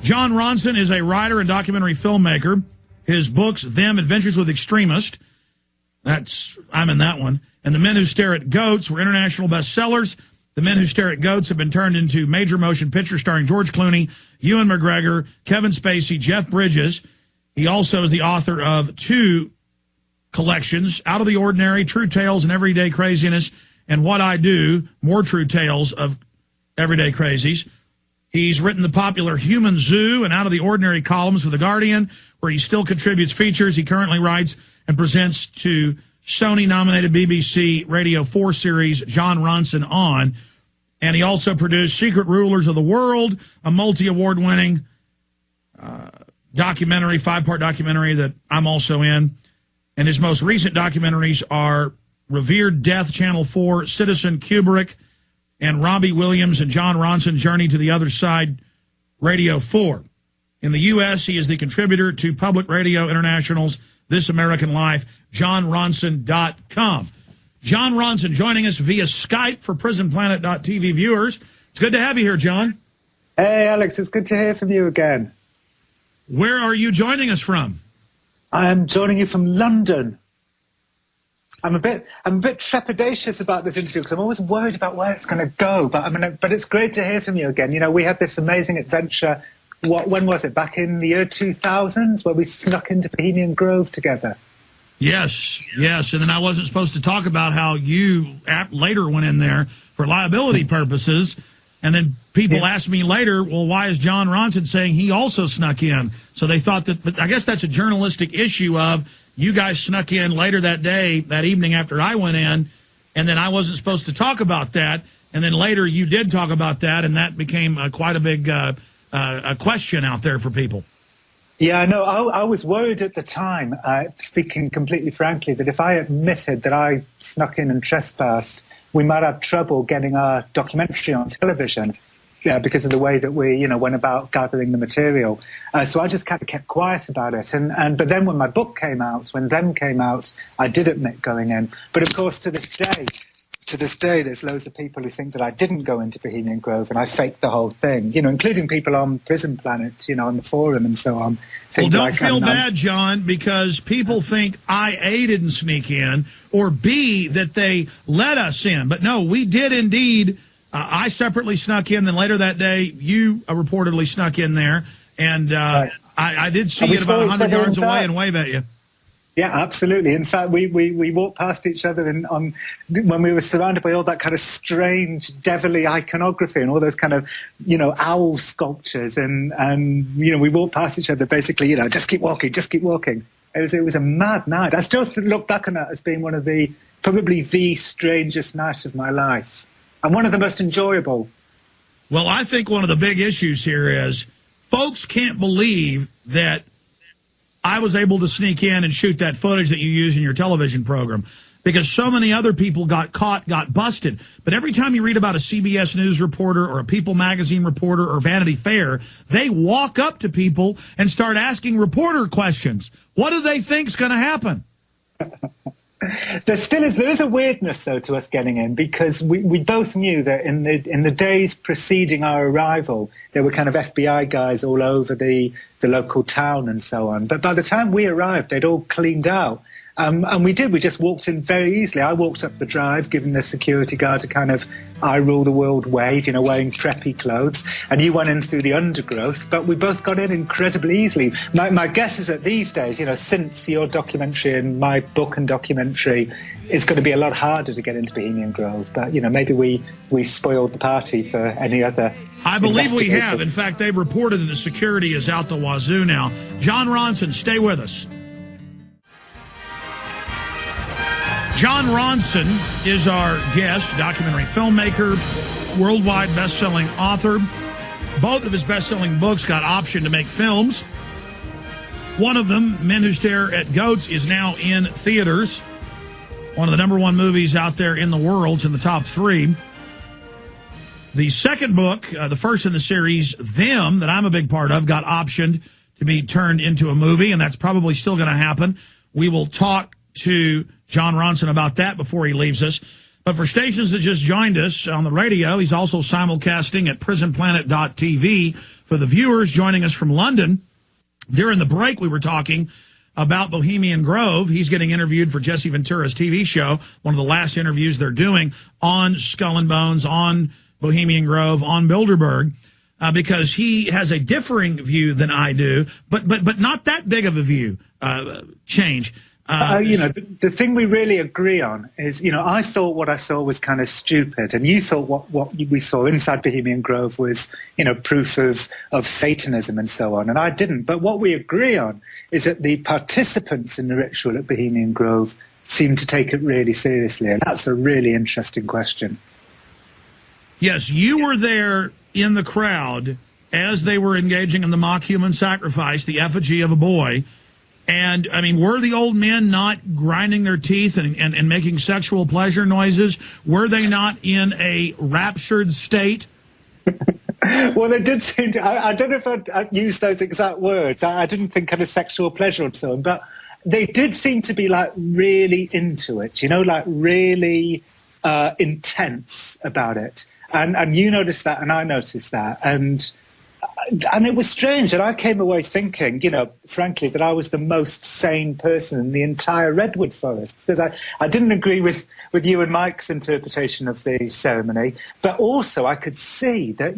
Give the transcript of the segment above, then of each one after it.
Jon Ronson is a writer and documentary filmmaker. His books, Them, Adventures with Extremists, I'm in that one, and The Men Who Stare at Goats were international bestsellers. The Men Who Stare at Goats have been turned into major motion pictures starring George Clooney, Ewan McGregor, Kevin Spacey, Jeff Bridges. He also is the author of 2 collections, Out of the Ordinary, True Tales and Everyday Craziness, and What I Do, More True Tales of Everyday Crazies. He's written the popular Human Zoo and Out of the Ordinary columns for The Guardian, where he still contributes features. He currently writes and presents to Sony-nominated BBC Radio 4 series Jon Ronson On. And he also produced Secret Rulers of the World, a multi-award-winning documentary, 5-part documentary that I'm also in. And his most recent documentaries are Revered Death, Channel 4, Citizen Kubrick, and Robbie Williams and Jon Ronson, Journey to the Other Side, Radio 4. In the U.S., he is the contributor to Public Radio International's This American Life, JonRonson.com. Jon Ronson joining us via Skype for PrisonPlanet.tv viewers. It's good to have you here, John. Hey, Alex, it's good to hear from you again. Where are you joining us from? I'm joining you from London. I'm a bit trepidatious about this interview because I'm always worried about where it's going to go. But it's great to hear from you again. You know, we had this amazing adventure. When was it? Back in the year 2000, where we snuck into Bohemian Grove together. Yes. And then I wasn't supposed to talk about how you later went in there for liability purposes. And then people asked me later, well, why is Jon Ronson saying he also snuck in? So they thought that, but I guess that's a journalistic issue of you guys snuck in later that day, that evening after I went in, and then I wasn't supposed to talk about that. And then later you did talk about that, and that became quite a big a question out there for people. Yeah, I know. I was worried at the time, speaking completely frankly, that if I admitted that I snuck in and trespassed, we might have trouble getting our documentary on television because of the way that we, went about gathering the material. So I just kind of kept quiet about it. But then when my book came out, when Them came out, I did admit going in. But of course, to this day, there's loads of people who think that I didn't go into Bohemian Grove and I faked the whole thing, including people on Prison Planet, on the forum and so on. Well, don't feel bad, John, because people think I, A, didn't sneak in, or B, that they let us in. But no, we did indeed. I separately snuck in. Then later that day, you reportedly snuck in there. And right. I did see you about 100 yards away and wave at you. Yeah, absolutely. In fact, we walked past each other when we were surrounded by all that kind of strange, devilly iconography and all those kind of, owl sculptures. And we walked past each other basically, just keep walking, just keep walking. It was a mad night. I still look back on that as being probably the strangest night of my life. And one of the most enjoyable. Well, I think one of the big issues here is folks can't believe that I was able to sneak in and shoot that footage that you use in your television program because so many other people got caught, got busted. But every time you read about a CBS News reporter or a People magazine reporter or Vanity Fair, they walk up to people and start asking reporter questions. What do they think's going to happen? There is a weirdness, though, to us getting in because we both knew that in the days preceding our arrival, there were kind of FBI guys all over the local town and so on. But by the time we arrived, they'd all cleaned out. And we just walked in very easily. I walked up the drive, giving the security guard a kind of I rule the world wave, wearing preppy clothes. And you went in through the undergrowth, but we both got in incredibly easily. My guess is that these days, since your documentary and my book and documentary, it's going to be a lot harder to get into Bohemian Grove. But, maybe we spoiled the party for any other. I believe we have. In fact, they've reported that the security is out the wazoo now. Jon Ronson, stay with us. Jon Ronson is our guest, documentary filmmaker, worldwide best-selling author. Both of his best-selling books got optioned to make films. One of them, Men Who Stare at Goats, is now in theaters. One of the #1 movies out there in the world. It's in the top 3. The second book, the first in the series, Them, that I'm a big part of, got optioned to be turned into a movie, and that's probably still going to happen. We will talk to Jon Ronson about that before he leaves us. But for stations that just joined us on the radio, he's also simulcasting at prisonplanet.tv. For the viewers joining us from London, during the break we were talking about Bohemian Grove. He's getting interviewed for Jesse Ventura's TV show, one of the last interviews they're doing on Skull and Bones, on Bohemian Grove, on Bilderberg, because he has a differing view than I do, but not that big of a view change. The thing we really agree on is, I thought what I saw was kind of stupid, and you thought what we saw inside Bohemian Grove was, proof of Satanism and so on, and I didn't. But what we agree on is that the participants in the ritual at Bohemian Grove seem to take it really seriously, and that's a really interesting question. Yes, you were there in the crowd as they were engaging in the mock human sacrifice, the effigy of a boy. And, I mean, were the old men not grinding their teeth and making sexual pleasure noises? Were they not in a raptured state? Well, it did seem to... I don't know if I'd used those exact words. I didn't think kind of sexual pleasure or so on, but they did seem to be, really into it, really intense about it. And you noticed that, and I noticed that. And it was strange, and I came away thinking, frankly, that I was the most sane person in the entire Redwood Forest, because I didn't agree with you and Mike's interpretation of the ceremony, but also I could see that,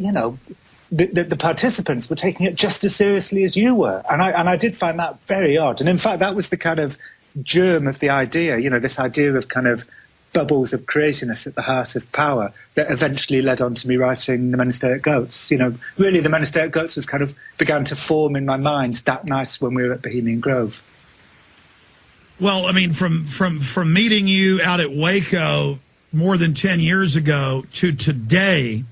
the participants were taking it just as seriously as you were, and I did find that very odd. And in fact, that was the kind of germ of the idea, this idea of kind of bubbles of craziness at the heart of power that eventually led on to me writing The Men Who Stare at Goats. Really the Men Who Stare at Goats began to form in my mind that night when we were at Bohemian Grove. Well, I mean, from meeting you out at Waco more than 10 years ago to today,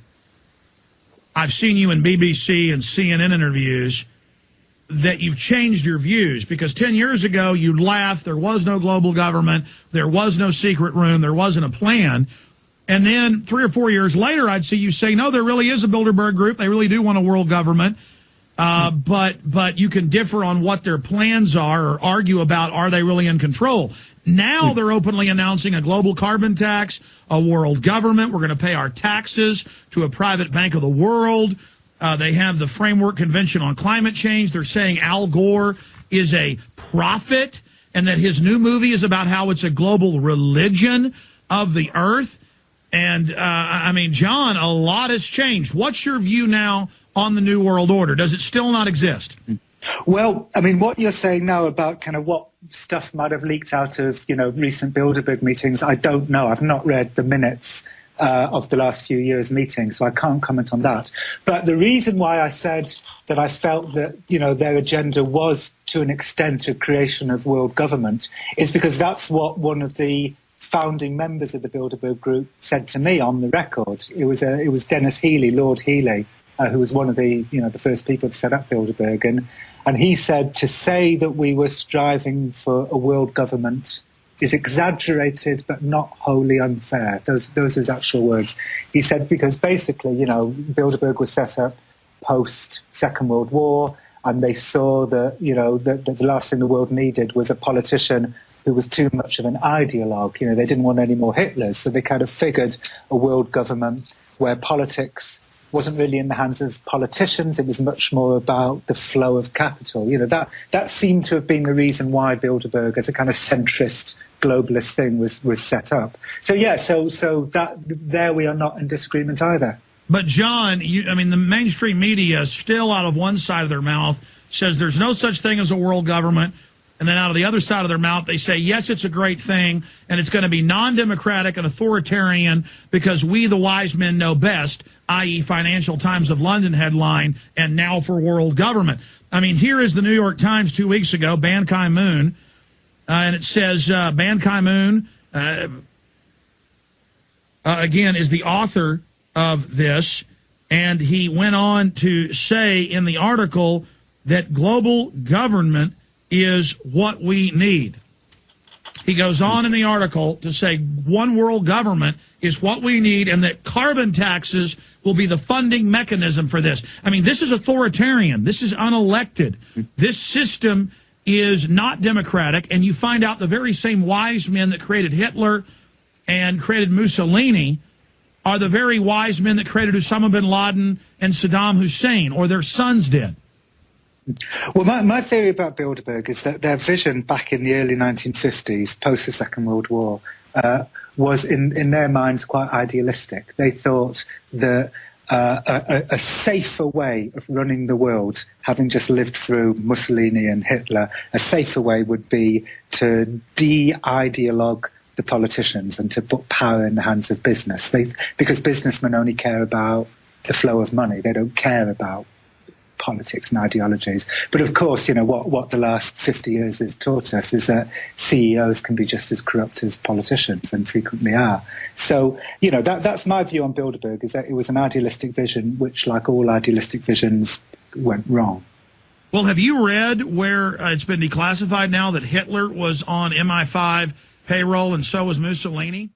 I've seen you in BBC and CNN interviews that you've changed your views, because 10 years ago you laughed, there was no global government, there was no secret room, there wasn't a plan. And then 3 or 4 years later, I'd see you say, no, there really is a Bilderberg group, they really do want a world government, but you can differ on what their plans are or argue about, are they really in control? Now they're openly announcing a global carbon tax, a world government, we're going to pay our taxes to a private bank of the world. They have the Framework Convention on Climate Change. They're saying Al Gore is a prophet and that his new movie is about how it's a global religion of the earth. And, I mean, John, a lot has changed. What's your view now on the New World Order? Does it still not exist? Well, I mean, what you're saying now about kind of what stuff might have leaked out of, recent Bilderberg meetings, I don't know. I've not read the minutes of the last few years' meetings, so I can't comment on that. But the reason why I said that I felt that, their agenda was to an extent a creation of world government is because that's what one of the founding members of the Bilderberg group said to me on the record. It was Dennis Healy, Lord Healy, who was one of the the first people to set up Bilderberg, and he said to say that we were striving for a world government is exaggerated but not wholly unfair. Those are his actual words. He said because basically, Bilderberg was set up post Second World War, and they saw that, that the last thing the world needed was a politician who was too much of an ideologue. They didn't want any more Hitlers, so they kind of figured a world government where politics wasn't really in the hands of politicians. It was much more about the flow of capital. That seemed to have been the reason why Bilderberg, as a kind of centrist globalist thing, was set up. So that there we are not in disagreement either. But John, the mainstream media still out of one side of their mouth says there's no such thing as a world government. And then out of the other side of their mouth, they say, yes, it's a great thing, and it's going to be non-democratic and authoritarian because we, the wise men, know best, i.e. Financial Times of London headline, and now for world government. I mean, here is the New York Times 2 weeks ago, Ban Ki-moon, and it says Ban Ki-moon, again, is the author of this, and he went on to say in the article that global government is what we need. He goes on in the article to say one world government is what we need, and that carbon taxes will be the funding mechanism for this. I mean, this is authoritarian. This is unelected. This system is not democratic, and you find out the very same wise men that created Hitler and created Mussolini are the very wise men that created Osama bin Laden and Saddam Hussein, or their sons did. Well, my theory about Bilderberg is that their vision back in the early 1950s, post the Second World War, was in their minds quite idealistic. They thought that a safer way of running the world, having just lived through Mussolini and Hitler, a safer way would be to de-ideologue the politicians and to put power in the hands of business. Because businessmen only care about the flow of money. They don't care about politics and ideologies. But of course, what the last 50 years has taught us is that CEOs can be just as corrupt as politicians, and frequently are. So, that's my view on Bilderberg, is that it was an idealistic vision, which, like all idealistic visions, went wrong. Well, have you read where it's been declassified now that Hitler was on MI5 payroll and so was Mussolini?